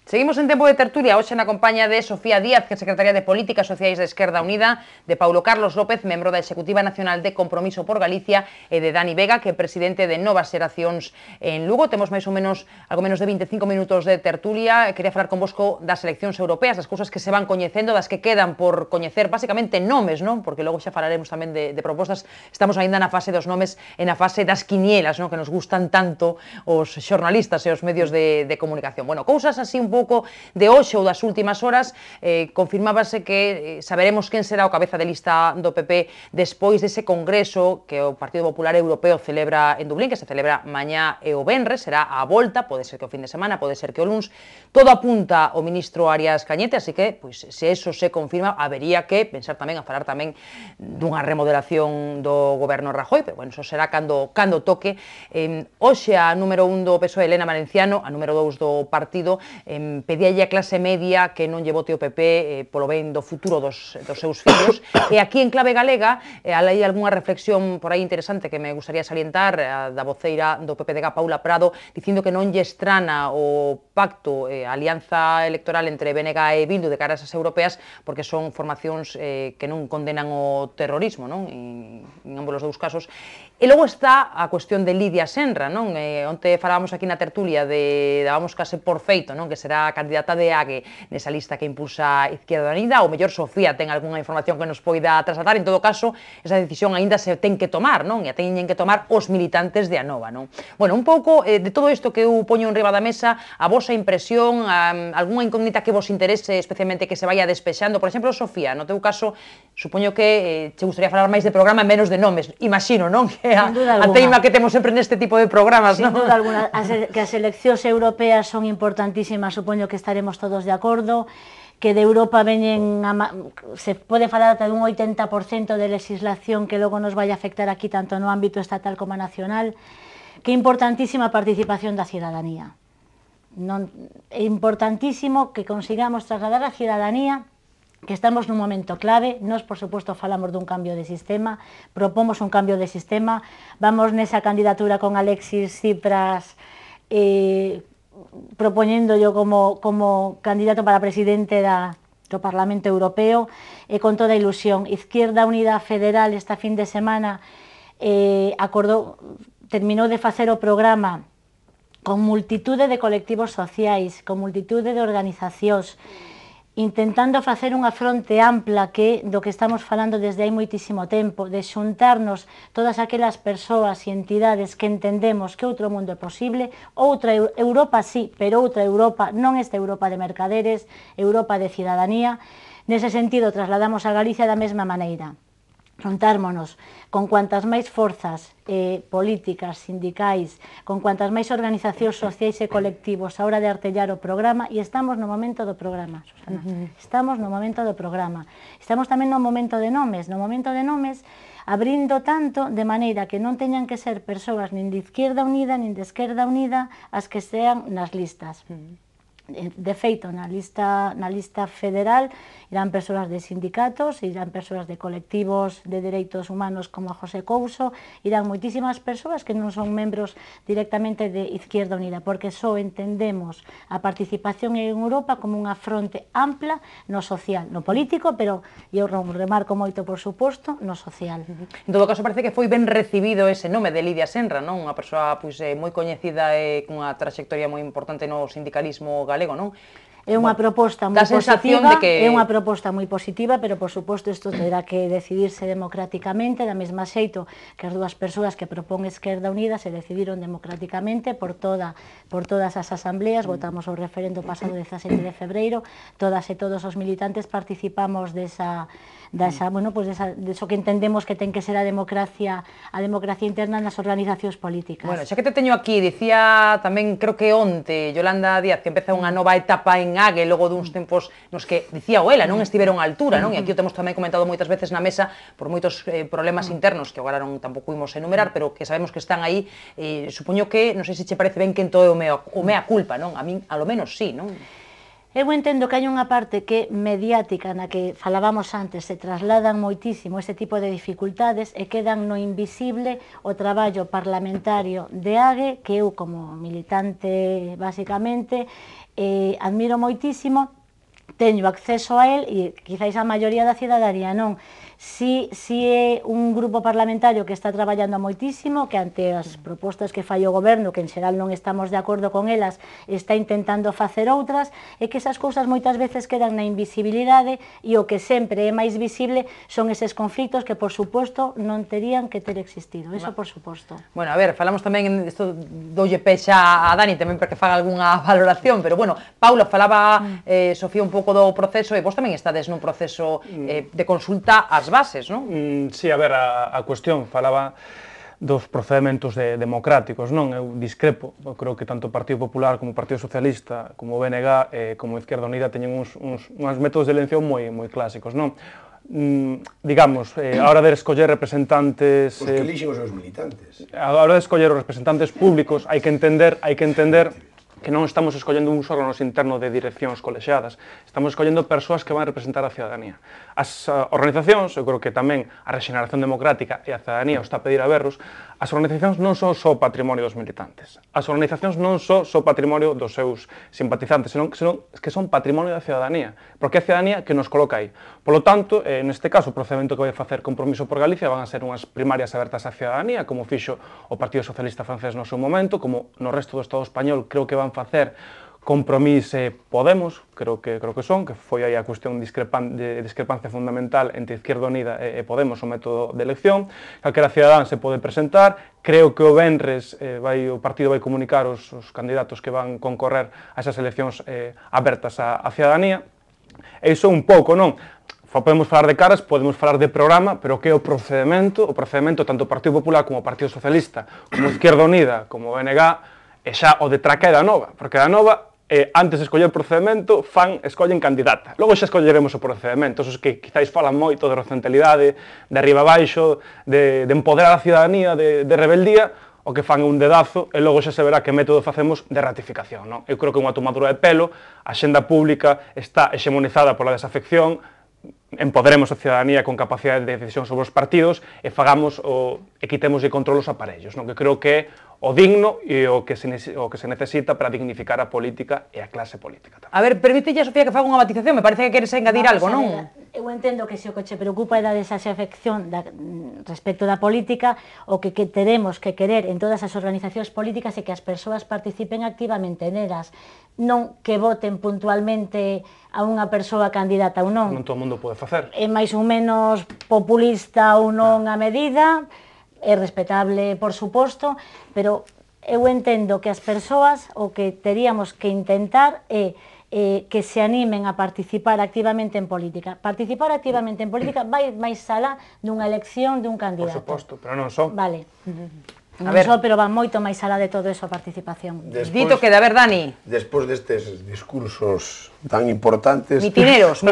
Seguimos en tempo de tertulia, hoxe na compañía de Sofía Díaz, que é secretaria de Políticas Sociais de Esquerda Unida, de Paulo Carlos López, membro da Executiva Nacional de Compromiso por Galicia, e de Dani Vega, que é presidente de Novas Xeracións en Lugo. Temos máis ou menos, algo menos de 25 minutos de tertulia. Quería falar convosco das eleccións europeas, das cousas que se van coñecendo, das que quedan por coñecer, basicamente nomes, non? Porque logo xa falaremos tamén de propostas. Estamos aínda na fase dos nomes e na fase das quinielas, non? Que nos gustan tanto os xornalistas e os medios de comunicación. Bueno, cousas así un pouco de hoxe ou das últimas horas, confirmábase que saberemos quen será o cabeza de lista do PP despois dese congreso que o Partido Popular Europeo celebra en Dublín, que se celebra mañá e o venres, será a volta, pode ser que o fin de semana, pode ser que o luns. Todo apunta ao ministro Arias Cañete, así que, pois, se eso se confirma, habería que pensar tamén a falar tamén dunha remodelación do goberno Rajoy, pero bueno, eso será cando toque. Hoxe a número 1 do PSOE, Elena Valenciano, a número 2 do partido, pedíalle a clase media que non lle vote o PP polo ben do futuro dos seus fillos. E aquí en clave galega hai algunha reflexión por aí interesante que me gustaría salientar, da voceira do PPDG, Paula Prado, dicindo que non lle estrana o pacto, a alianza electoral entre BNG e Bildu de cara a esas europeas, porque son formacións que non condenan o terrorismo, non? En ambos os dous casos. E logo está a cuestión de Lidia Senra, non? Onte falábamos aquí na tertulia dábamos case por feito, non? Que será a candidata de AGE nesa lista que impulsa Izquierda Unida. O mellor Sofía ten algunha información que nos poida trasladar. En todo caso, esa decisión aínda se ten que tomar, non? E a teñen que tomar os militantes de Anova, non? Bueno, un pouco de todo isto que eu poño en riba da mesa, a vosa impresión, algunha incógnita que vos interese especialmente que se vaya despexando. Por exemplo, Sofía, no teu caso, supoño que che gustaría falar máis de programa e menos de nomes, imagino, non? Que a teima que temos sempre neste tipo de programas, non? Sin duda alguna, que as eleccións europeas son importantísimas, supoño que estaremos todos de acordo, que de Europa veñen, se pode falar ata dun 80% de legislación que logo nos vai afectar aquí tanto no ámbito estatal como nacional, que é importantísima a participación da cidadanía. É importantísimo que consigamos trasladar a cidadanía que estamos nun momento clave. Nós, por suposto, falamos dun cambio de sistema, propomos un cambio de sistema, vamos nesa candidatura con Alexis Tsipras propoñendo yo como candidato para presidente do Parlamento Europeo, e con toda ilusión. Izquierda Unida Federal esta fin de semana terminou de facer o programa con multitude de colectivos sociais, con multitude de organizacións, intentando facer unha fronte ampla do que estamos falando desde hai moitísimo tempo, de xuntarnos todas aquelas persoas e entidades que entendemos que outro mundo é posible, outra Europa sí, pero outra Europa, non esta Europa de mercaderes, Europa de cidadanía. Nese sentido, trasladamos a Galicia da mesma maneira. Juntármonos con cuantas máis forzas políticas, sindicais, con cuantas máis organizacións sociais e colectivos a hora de artellar o programa, e estamos no momento do programa, Susana. Estamos no momento do programa. Estamos tamén no momento de nomes, abrindo tanto de maneira que non teñan que ser persoas nin de Izquierda Unida nin de Esquerda Unida as que sean nas listas. De feito, na lista federal irán persoas de sindicatos, irán persoas de colectivos de dereitos humanos como José Couso, irán moitísimas persoas que non son membros directamente de Izquierda Unida, porque só entendemos a participación en Europa como unha fronte ampla no social, no político, pero eu remarco moito, por suposto, no social. En todo caso, parece que foi ben recibido ese nome de Lidia Senra, non? Unha persoa moi coñecida e cunha trayectoria moi importante no sindicalismo galego, non? É unha proposta moi positiva, é unha proposta moi positiva, pero por suposto isto terá que decidirse democráticamente, da mesma xeito que as dúas persoas que propón Esquerda Unida se decidiron democráticamente por todas as asambleas, votamos o referendo pasado 17 de febreiro, todas e todos os militantes participamos deso que entendemos que ten que ser a democracia interna nas organizacións políticas. Bueno, xa que te teño aquí, dicía tamén, creo que onte, Yolanda Díaz, que empeza unha nova etapa en AGE logo duns tempos nos que, dicía o ela, non estiveron á altura, non? E aquí o temos tamén comentado moitas veces na mesa por moitos problemas internos que agora non tampouco imos enumerar, pero que sabemos que están aí. Supoño que, non sei se che parece ben que entoe o mea culpa, non? A min, a lo menos, sí, non? Eu entendo que hai unha parte que mediática na que falábamos antes, se trasladan moitísimo ese tipo de dificultades e quedan no invisible o traballo parlamentario de AGE, que eu como militante basicamente admiro moitísimo, teño acceso a él e quizáis a maioría da cidadanía non. Si é un grupo parlamentario que está traballando moitísimo, que ante as propostas que fai o goberno, que en xeral non estamos de acordo con elas, está intentando facer outras, e que esas cousas moitas veces quedan na invisibilidade e o que sempre é máis visible son eses conflitos que, por suposto, non terían que ter existido. Eso, por suposto. Bueno, a ver, falamos tamén, isto doulle pexa a Dani tamén para que faga algunha valoración, pero bueno, Paula, falaba Sofía un pouco do proceso e vos tamén estades nun proceso de consulta ás bases, non? Sí, a ver, a cuestión falaba dos procedementos democráticos, non? Eu discrepo, eu creo que tanto o Partido Popular como o Partido Socialista, como o BNG, como a Izquierda Unida teñen uns métodos de elección moi clásicos, non? Digamos, a hora de escoller representantes... Os que elixen os seus militantes. A hora de escoller os representantes públicos hai que entender que non estamos escollendo uns órganos internos de direccións colexiadas, estamos escollendo persoas que van a representar a cidadanía. As organizacións, eu creo que tamén a Rexeneración Democrática e a cidadanía o está a pedir a berros, as organizacións non son só patrimonio dos militantes, as organizacións non son só patrimonio dos seus simpatizantes, senón que son patrimonio da cidadanía, porque é a cidadanía que nos coloca aí. Polo tanto, neste caso, o procedimento que vai facer Compromiso por Galicia van a ser unhas primarias abertas á cidadanía, como fixo o Partido Socialista francés no seu momento, como no resto do Estado español creo que van facer Compromís e Podemos, creo que foi aí a cuestión de discrepancia fundamental entre Izquierda Unida e Podemos o método de elección. Calquera cidadán se pode presentar, creo que o venres o partido vai comunicar os candidatos que van concorrer a esas eleccións abertas á cidadanía. E iso un pouco, non? Podemos falar de caras, podemos falar de programa, pero que é o procedimento tanto o Partido Popular como o Partido Socialista, como Izquierda Unida, como o BNG, e xa o de Traca e da Nova, porque da Nova, antes de escoller o procedimento, escollen candidata. Logo xa escolleremos o procedimento, esos que quizáis falan moito de horizontalidade, de arriba abaixo, de empoderar a cidadanía, de rebeldía, o que fan un dedazo, e logo xa se verá que método facemos de ratificación, non? Eu creo que é unha tomadura de pelo, a xenda pública está hexemonizada pola desafección, empoderemos a cidadanía con capacidade de decisión sobre os partidos e quitemos de control os aparellos, non? Que creo que é o digno e o que se necesita para dignificar a política e a clase política tamén. A ver, permítelle, Sofía, que faga unha matización, me parece que queres engadir algo, non? Eu entendo que se o que che preocupa é da desafección respecto da política, o que teremos que querer en todas as organizacións políticas é que as persoas participen activamente nelas, non que voten puntualmente a unha persoa candidata ou non. Non todo o mundo pode facer. É máis ou menos populista ou non a medida, é respetable, por suposto, pero eu entendo que as persoas o que teríamos que intentar é que se animen a participar activamente en política. Participar activamente en política vai máis alá dunha elección dun candidato. Por suposto, pero non son. Vale. Non só, pero va moito máis alá de todo eso a participación. Dito que, a ver, Dani. Despois destes discursos tan importantes... Mitineros. O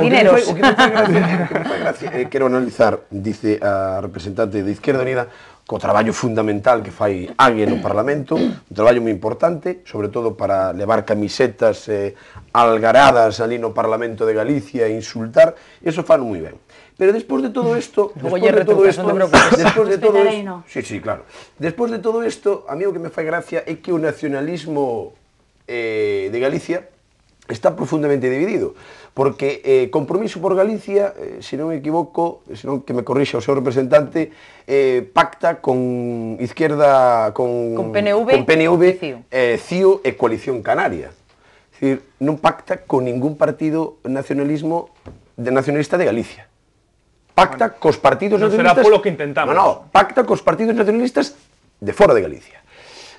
que me fai gracia, quero analizar, dice a representante de Izquierda Unida, co traballo fundamental que fai AGE no Parlamento, un traballo moi importante, sobre todo para levar camisetas algaradas ali no Parlamento de Galicia e insultar, e iso fan moi ben. Pero despois de todo isto, despois de todo isto, a mí o que me fai gracia é que o nacionalismo de Galicia está profundamente dividido, porque Compromiso por Galicia, se non me equivoco, senón que me corrixa o seu representante, pacta con Izquierda, con PNV, CIO e Coalición Canaria. É dicir, non pacta con ningún partido nacionalista de Galicia. Pacta cos partidos nacionalistas... Non será polo que intentamos. Non, pacta cos partidos nacionalistas de fora de Galicia.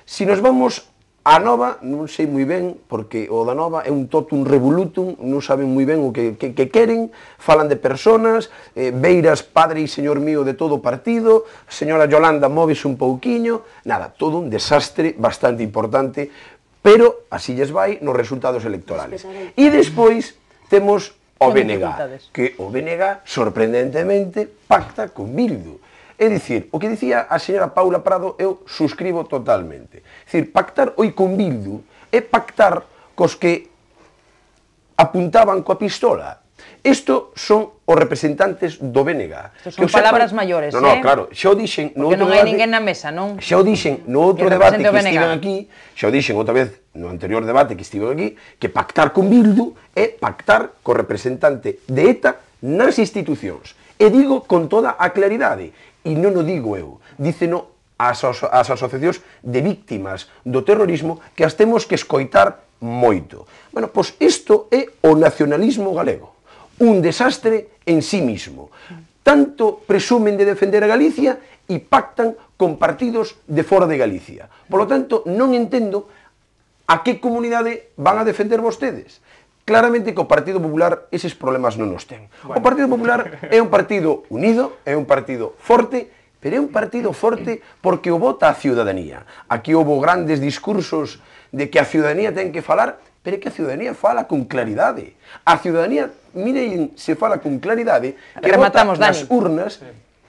Se nos vamos a Nova, non sei moi ben, porque o da Nova é un totum revolutum, non saben moi ben o que queren, falan de personas, Beiras, padre e señor mío de todo o partido, a señora Yolanda móvese un pouquiño, nada, todo un desastre bastante importante, pero así lles vai nos resultados electorales. E despois temos o BNG, que o BNG, sorprendentemente, pacta con Bildu. É dicir, o que dicía a señora Paula Prado, eu suscribo totalmente. É dicir, pactar oi con Bildu é pactar cos que apuntaban coa pistola. Isto son os representantes do BNG. Isto son palabras maiores, Non, claro, xa o dixen no porque outro non hai debate. ninguén na mesa, non? Xa o dixen no outro Que debate represente o que BNG. estiven aquí, xa o dixen outra vez no anterior debate que estiven aquí, que pactar con Bildu é pactar co representante de ETA nas institucións. E digo con toda a claridade, e non o digo eu, díceno as asociacións de víctimas do terrorismo que as temos que escoitar moito. Bueno, pois isto é o nacionalismo galego. Un desastre en sí mismo. Tanto presumen de defender a Galicia e pactan con partidos de fora de Galicia. Por lo tanto, non entendo a que comunidade van a defender vostedes. Claramente que o Partido Popular eses problemas non os ten. O Partido Popular é un partido unido, é un partido forte, pero é un partido forte porque o vota a ciudadanía. Aquí houve grandes discursos de que a ciudadanía ten que falar, pero é que a ciudadanía fala con claridade. A ciudadanía, miren, se fala con claridade, que vota nas urnas,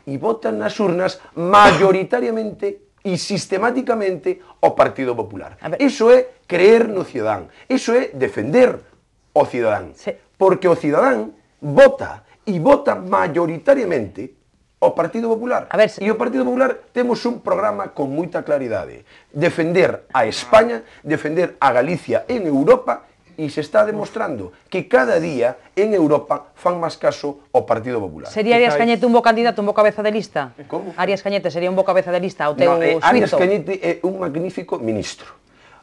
e votan nas urnas mayoritariamente e sistemáticamente o Partido Popular. Iso é creer no cidadán, iso é defender o cidadán, porque o cidadán vota e vota mayoritariamente o Partido Popular. E o Partido Popular temos un programa con moita claridade. Defender a España, defender a Galicia en Europa, e se está demostrando que cada día en Europa fan máis caso ao Partido Popular. Sería Arias Cañete un bo candidato, un bo cabeza de lista? Como? Arias Cañete sería un bo cabeza de lista ao teu suizo? Arias Cañete é un magnífico ministro.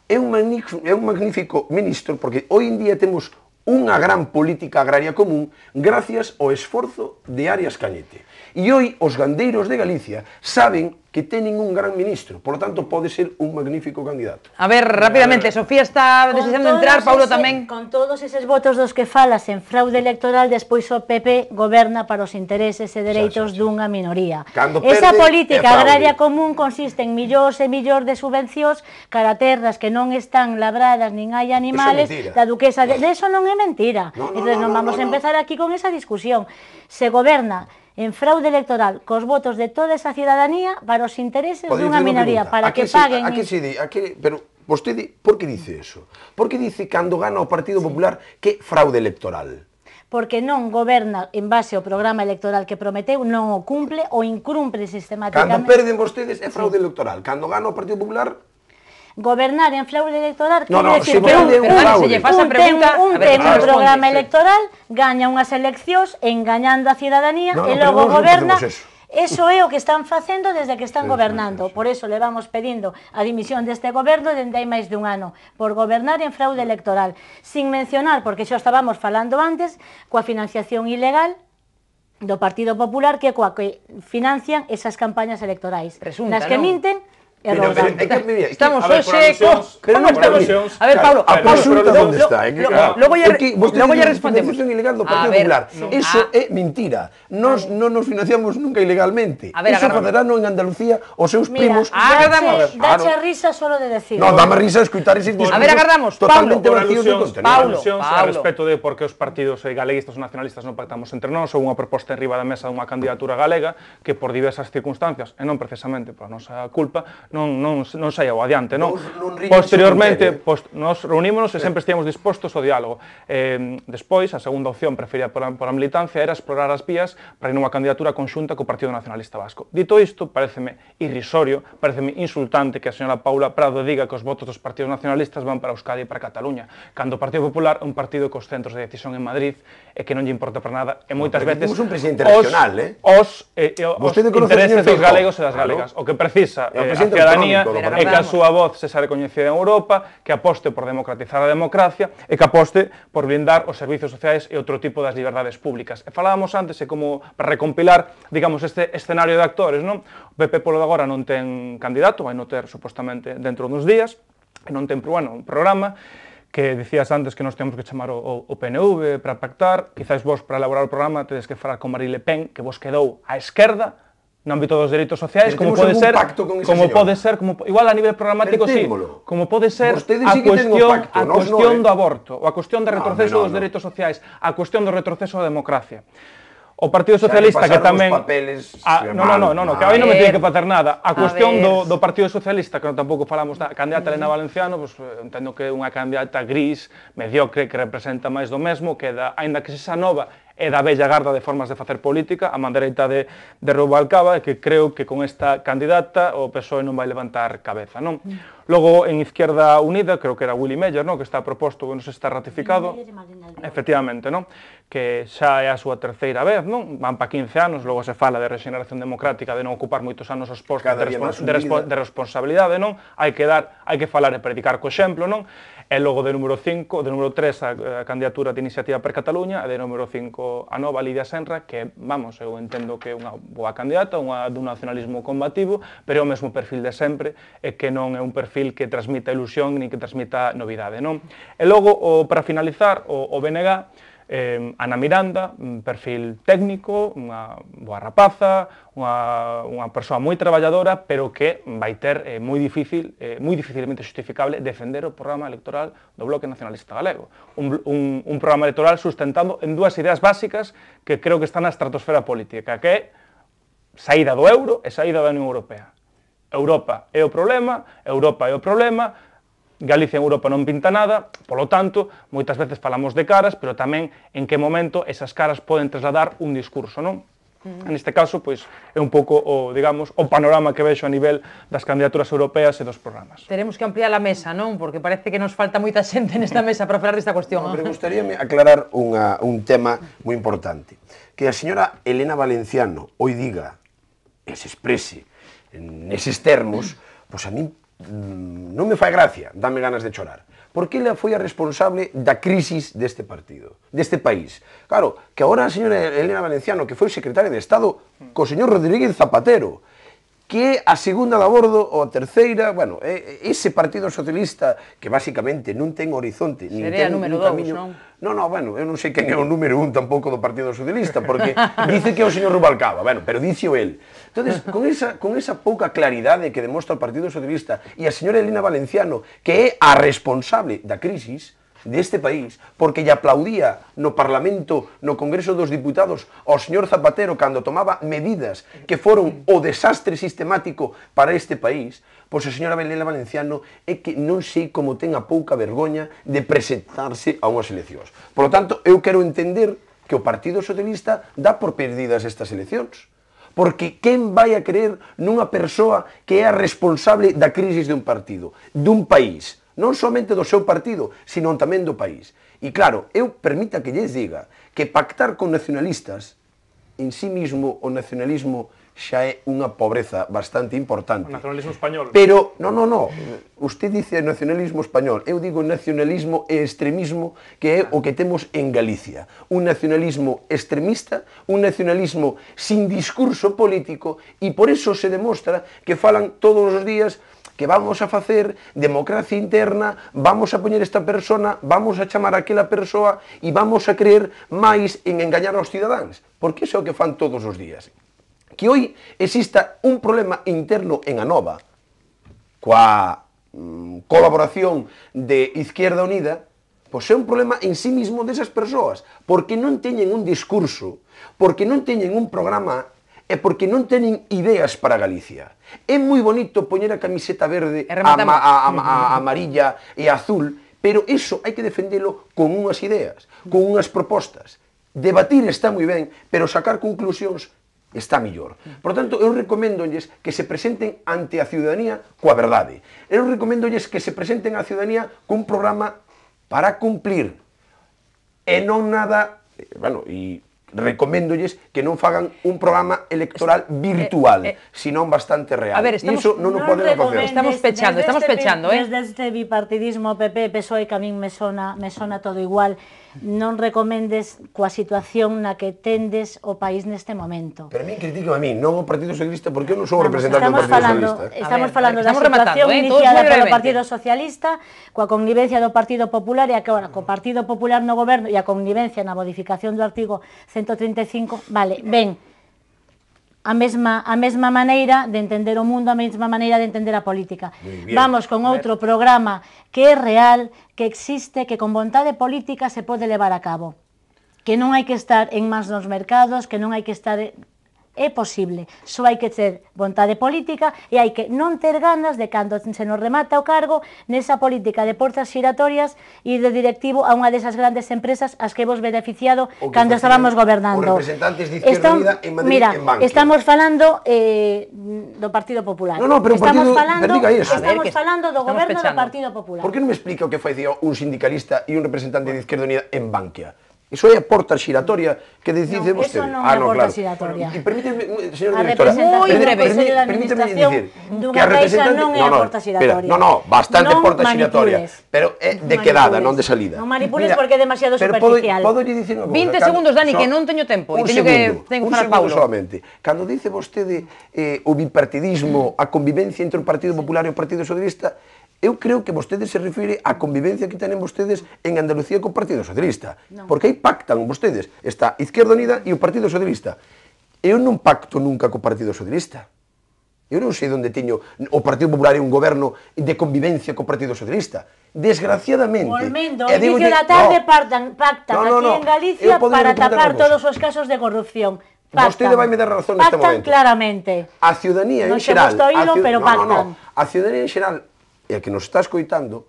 É un magnífico ministro porque hoy en día temos unha gran política agraria común gracias ao esforzo de Arias Cañete. E hoy os gandeiros de Galicia saben que teñen un gran ministro, por lo tanto pode ser un magnífico candidato. A ver, rápidamente, Sofía está desexando entrar, Paulo tamén. Con todos eses votos dos que falas en fraude electoral, despois o PP goberna para os intereses e dereitos dunha minoría. Esa política agraria común consiste en millóns e millóns de subvencións cara a terras que non están labradas nin hai animales da duquesa de... Eso non é mentira. Entón non vamos a empezar aquí con esa discusión. Se goberna en fraude electoral cos votos de toda esa cidadanía para os intereses dunha minoría, para que paguen... Pero vostede, por que dice eso? Por que dice cando gana o Partido Popular que é fraude electoral? Porque non goberna en base ao programa electoral que prometeu, non o cumple ou incumpre sistemáticamente. Cando perden vostedes é fraude electoral, cando gana o Partido Popular... Gobernar en fraude electoral quer decir que un ten un programa electoral, gaña unhas eleccións engañando a cidadanía e logo goberna. Eso é o que están facendo desde que están gobernando. Por eso le vamos pedindo a dimisión deste goberno dende hai máis dun ano, por gobernar en fraude electoral, sin mencionar, porque xa estábamos falando antes, coa financiación ilegal do Partido Popular, que coa que financian esas campañas electorais, nas que minten. Estamos hoxe... A ver, Paulo, onde está? Logo lle respondemos. Financiación ilegal do Partido Popular. Eso é mentira. Nós non nos financiamos nunca ilegalmente. Eso facerán en Andalucía os seus primos. Dache a risa solo de decir. Non, dame risa escutar eses discursos. A ver, agardamos. Totalmente vacíos de contenido. Paulo, a respecto de por que os partidos galeguistas ou nacionalistas non pactamos entre nós, ou unha proposta enriba da mesa dunha candidatura galega que por diversas circunstancias, e non precisamente por a nosa culpa, non saia o adiante, non? Posteriormente, nos reunímonos e sempre estivemos dispostos ao diálogo. Despois, a segunda opción preferida por a militancia era explorar as vías para ir nunha candidatura conxunta co Partido Nacionalista Vasco. Dito isto, pareceme irrisorio, pareceme insultante que a señora Paula Prado diga que os votos dos partidos nacionalistas van para Euskadi e para Cataluña, cando o Partido Popular é un partido cos centros de decisión en Madrid e que non lle importa para nada, e moitas veces un presidente regional, os intereses dos galegos e das galegas. O que precisa a cidadanía é que a súa voz sexa recoñecida en Europa, que aposte por democratizar a democracia e que aposte por blindar os servizos sociais e outro tipo das liberdades públicas. E falábamos antes, como para recompilar, digamos, este escenario de actores, non? O PP polo de agora non ten candidato, vai non ter, supostamente, dentro duns días, e non ten, un programa, que dicías antes que nos temos que chamar o PNV para pactar, quizás vos, para elaborar o programa, tedes que falar con Marine Le Pen, que vos quedou á esquerda, no ámbito dos dereitos sociais, como pode ser, igual a nivel programático, sí, como pode ser a cuestión do aborto, ou a cuestión do retroceso dos dereitos sociais, a cuestión do retroceso da democracia. O Partido Socialista que tamén... No, que aí non me tiene que facer nada. A cuestión do Partido Socialista, que non tampouco falamos da candidata Elena Valenciano, pues, entendo que é unha candidata gris, mediocre, que representa máis do mesmo, que aínda que sexa nova, é da bella garda de formas de facer política, a man dereita de Rubalcaba, e que creo que con esta candidata o PSOE non vai levantar cabeza, non? Logo, en Izquierda Unida, creo que era Willy Meyer, non? Que está proposto, que non se está ratificado, efectivamente, non? Que xa é a súa terceira vez, non? Van pa 15 anos, logo se fala de rexeneración democrática, de non ocupar moitos anos os postos de responsabilidade, non? Hai que falar e predicar co exemplo, non? E logo de número 5, de número 3 a candidatura de Iniciativa per Cataluña, e de número 5 a nova Lidia Senra, que, vamos, eu entendo que é unha boa candidata, dun nacionalismo combativo, pero é o mesmo perfil de sempre, e que non é un perfil que transmita ilusión ni que transmita novidade, non? E logo, para finalizar, o BNG, Ana Miranda, un perfil técnico, unha boa rapaza, unha persoa moi traballadora, pero que vai ter moi dificilmente justificable defender o programa electoral do Bloque Nacionalista Galego. Un programa electoral sustentando en dúas ideas básicas que creo que están na estratosfera política, que é saída do euro e saída da Unión Europea. Europa é o problema, Galicia en Europa non pinta nada, polo tanto, moitas veces falamos de caras, pero tamén en que momento esas caras poden trasladar un discurso, non? En este caso, pois, é un pouco o panorama que vexo a nivel das candidaturas europeas e dos programas. Teremos que ampliar a mesa, non? Porque parece que nos falta moita xente nesta mesa para falar desta cuestión. Pero gustaríame aclarar un tema moi importante. Que a señora Elena Valenciano hoy diga, e se exprese neses termos, pois a min non me fai gracia, dame ganas de chorar. Porque ela foi a responsable da crisis deste partido, deste país. Claro, que agora a señora Elena Valenciano, que foi secretaria de Estado co señor Rodríguez Zapatero, que é a segunda de a bordo ou a terceira, bueno, ese Partido Socialista que basicamente non ten horizonte, nin ten un camiño... Non, bueno, eu non sei quen é o número 1 tampouco do Partido Socialista, porque dice que é o señor Rubalcaba, bueno, pero dice o el. Entonces, con esa pouca claridade que demostra o Partido Socialista e a señora Elena Valenciano, que é a responsable da crisis deste país, porque lle aplaudía no Parlamento, no Congreso dos Diputados, ao señor Zapatero cando tomaba medidas que foron o desastre sistemático para este país, pois a señora Elena Valenciano é que non sei como ten a pouca vergoña de presentarse a unhas eleccións. Por lo tanto, eu quero entender que o Partido Socialista dá por perdidas estas eleccións. Porque quen vai a creer nunha persoa que é a responsable da crisis dun partido, dun país, non somente do seu partido, sino tamén do país. E claro, eu permita que lles diga que pactar con nacionalistas, en sí mismo o nacionalismo xa é unha pobreza bastante importante. O nacionalismo español. Pero, non, usted dice nacionalismo español, eu digo nacionalismo e extremismo, que é o que temos en Galicia. Un nacionalismo extremista, un nacionalismo sin discurso político, e por eso se demostra que falan todos os días que vamos a facer democracia interna, vamos a poñer esta persona, vamos a chamar a aquela persoa e vamos a creer máis en engañar aos cidadáns. Porque iso é o que fan todos os días. Que hoy exista un problema interno en Anova, coa colaboración de Izquierda Unida, pois é un problema en sí mismo desas persoas, porque non teñen un discurso, porque non teñen un programa e porque non teñen ideas para Galicia. É moi bonito poñer a camiseta verde, a amarilla e a azul, pero iso hai que defendelo con unhas ideas, con unhas propostas. Debatir está moi ben, pero sacar conclusións está millor. Por tanto, eu recomendolles que se presenten ante a ciudadanía coa verdade. Eu recomendolles que se presenten á ciudadanía cun programa para cumplir. E non nada, bueno, e recomendolles que non fagan un programa electoral virtual, sino bastante real. A ver, e iso non o poden facer. Estamos pechando, Desde este bipartidismo PP, PSOE, que a min me sona todo igual, non recomendes coa situación na que tendes o país neste momento. Pero a min critican a min, non o Partido Socialista, porque eu non sou representante do Partido Socialista. Estamos falando da situación iniciada polo Partido Socialista, coa connivencia do Partido Popular e agora co Partido Popular no goberno e a connivencia na modificación do artigo 135, vale, ben, a mesma maneira de entender o mundo, a mesma maneira de entender a política. Vamos con outro programa que é real, que existe, que con vontade política se pode levar a cabo. que non hai que estar en mans dos mercados, que non hai que estar... É posible, só hai que ter vontade política e hai que non ter ganas de cando se nos remata o cargo nesa política de portas xiratorias e de directivo a unha desas grandes empresas as que vos beneficiado cando estábamos gobernando. Os representantes de Izquierda Unida en Madrid mira, en Bankia. Estamos falando do Partido Popular. No, pero estamos falando do goberno do Partido Popular. Por que non me explica o que facía un sindicalista e un representante de Izquierda Unida en Bankia? Iso é a porta xiratoria que dice vostede. Eso non é a porta xiratoria. E permíteme, señora directora, moi breve, permíteme dicir que a representante non é a porta xiratoria. No, bastante porta xiratoria, pero é de quedada, non de salida. Non manipules porque é demasiado superficial. Podo lle dicir unha cousa. 20 segundos, Dani, que non teño tempo e teño que falar Paulo. Solamente. Cando dice vostede o bipartidismo, a convivencia entre o Partido Popular e o Partido Socialista, eu creo que vostede se refire á convivencia que tenen vostedes en Andalucía co Partido Socialista. Porque aí pactan vostedes. Está Izquierda Unida e o Partido Socialista. Eu non pacto nunca co Partido Socialista. Eu non sei onde teño o Partido Popular e un goberno de convivencia co Partido Socialista. Desgraciadamente... Volmendo, ao inicio da tarde pactan aquí en Galicia para tapar todos os casos de corrupción. Vostede vai me dar razón neste momento. Pactan claramente. A ciudadanía en xeral... A ciudadanía en xeral e a que nos está escoitando,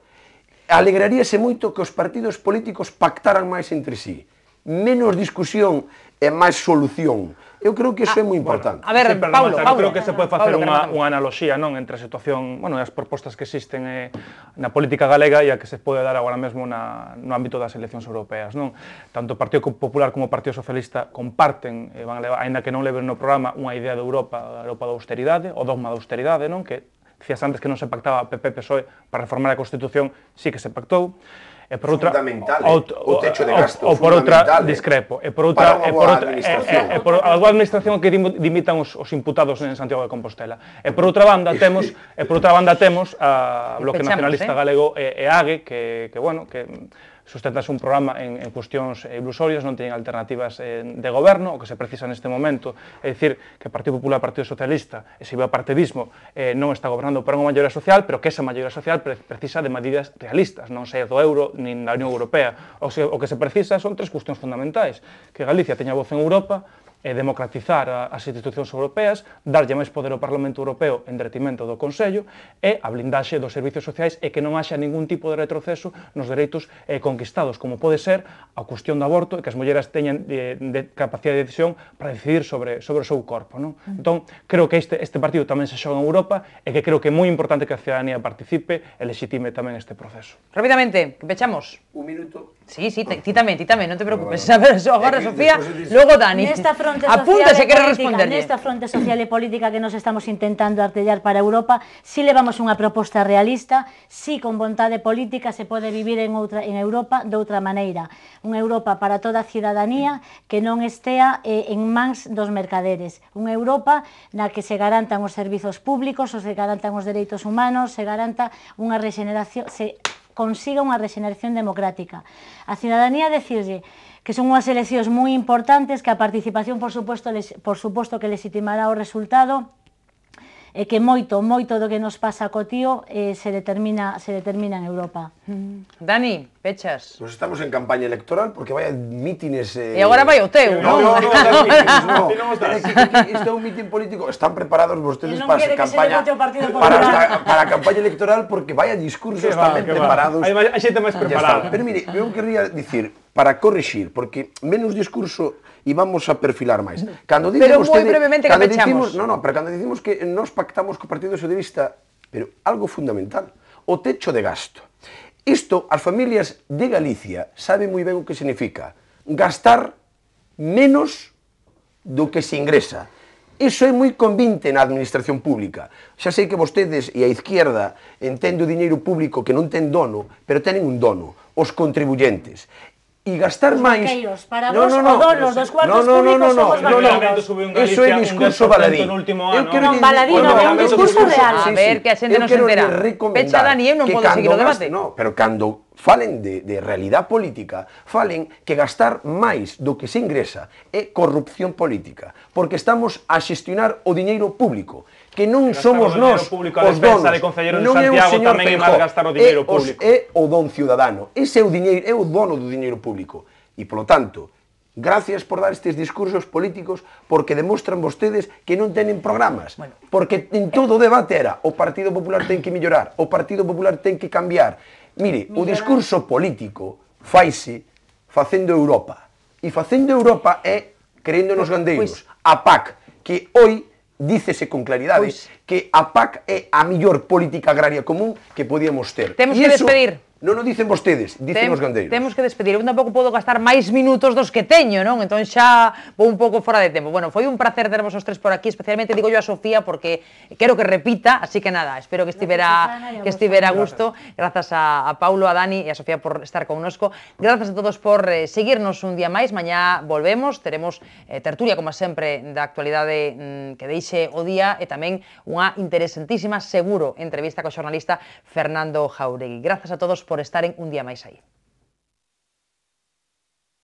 alegraríase moito que os partidos políticos pactaran máis entre sí. Menos discusión e máis solución. Eu creo que iso é moi importante. A ver, Paulo, creo que se pode facer unha analoxía, non, entre a situación, bueno, as propostas que existen na política galega e a que se pode dar agora mesmo no ámbito das eleccións europeas, non? Tanto o Partido Popular como o Partido Socialista comparten, aínda que non leven no programa, unha idea de Europa, a Europa da austeridade, o dogma da austeridade, non? Que dicías antes que non se pactaba PP-PSOE para reformar a Constitución, sí que se pactou. E por outra, fundamental, o techo de gasto, ou por outra discrepo, e por outra, por a boa administración que dimitan os imputados en Santiago de Compostela. E por outra banda temos a Bloque Nacionalista Galego e AGE que bueno, que sustentas un programa en cuestións ilusorias, non teñen alternativas de goberno, o que se precisa neste momento, é dicir, que o Partido Popular e o Partido Socialista, e se ve o partidismo, non está gobernando para unha maioría social, pero que esa maioría social precisa de medidas realistas, non sair do euro nin da Unión Europea. O que se precisa son tres cuestións fundamentais, que Galicia teña voz en Europa, democratizar as institucións europeas, darlle máis poder ao Parlamento Europeo en detrimento do Consello e a blindaxe dos servicios sociais e que non haxa ningún tipo de retroceso nos dereitos conquistados, como pode ser a cuestión do aborto e que as mulleres teñan capacidade de decisión para decidir sobre o seu corpo. Entón, creo que este partido tamén se xoga en Europa e que creo que é moi importante que a ciudadanía participe e legitime tamén este proceso. Rápidamente, que pechamos. Un minuto. Sí, ti tamén, non te preocupes. A ver, agora Sofía, logo Dani. Apunta se quere responderlle. Nesta fronte social e política que nos estamos intentando artellar para Europa, si levamos unha proposta realista, si con vontade política se pode vivir en Europa de outra maneira. Unha Europa para toda a cidadanía que non estea en mans dos mercaderes. Unha Europa na que se garantan os servizos públicos, se garantan os dereitos humanos, se garanta unha regeneración, consiga unha regeneración democrática. A cidadanía decirlle que son unhas eleccións moi importantes, que a participación, por suposto que legitimará o resultado, e que moito do que nos pasa co tío se determina en Europa. Dani, pechas. Nos estamos en campaña electoral porque vai a mítines... E agora vai o teu, non? Non, isto é un mítin político. Están preparados vostedes para a campaña electoral porque vai a discursos tamén preparados. Hai xente máis preparada. Pero mire, eu querría dicir, para corrixir, porque menos discurso e vamos a perfilar máis. Pero moi brevemente que pechamos. Pero cando dicimos que nos pactamos co Partido Socialista, pero algo fundamental, o techo de gasto. Isto, as familias de Galicia saben moi ben o que significa gastar menos do que se ingresa. Iso é moi convinte na administración pública. Xa sei que vostedes e a izquierda entende o diñeiro público que non ten dono, pero tenen un dono, os contribuyentes. E gastar máis... Para vos, o donos dos cuartos públicos son os banqueiros. Iso é discurso baladí. Non, baladí non, é un discurso real. A ver, que a xente non se entera. Pecha, Dani, eu non podo seguir o debate. Pero cando falen de realidade política, falen que gastar máis do que se ingresa é corrupción política, porque estamos a xestionar o diñeiro público, que non somos nós os donos, non é o señor Feijóo, é o don ciudadano, ese é o dono do diñeiro público, e polo tanto, Gracias por dar estes discursos políticos porque demostran vostedes que non tenen programas. Porque en todo o debate era o Partido Popular ten que mellorar, o Partido Popular ten que cambiar. Mire, o discurso político faise facendo Europa. E facendo Europa é creendo nos gandeiros. A PAC, que hoy dícese con claridade que a PAC é a mellor política agraria común que podíamos ter. Temos que despedir. Non o dicen vostedes, dicen os gandeiros. Temos que despedir. Eu tampouco podo gastar máis minutos dos que teño, non? Entón xa vou un pouco fora de tempo. Bueno, foi un placer tervos os tres por aquí, especialmente digo yo a Sofía porque quero que repita, así que nada, espero que estivera a gusto. Grazas a Paulo, a Dani e a Sofía por estar connosco. Grazas a todos por seguirnos un día máis. Mañá volvemos, teremos tertulia como sempre da actualidade que deixe o día e tamén unha interesantísima, seguro, entrevista co xornalista Fernando Jauregui. Grazas a todos por estaren un día máis aí.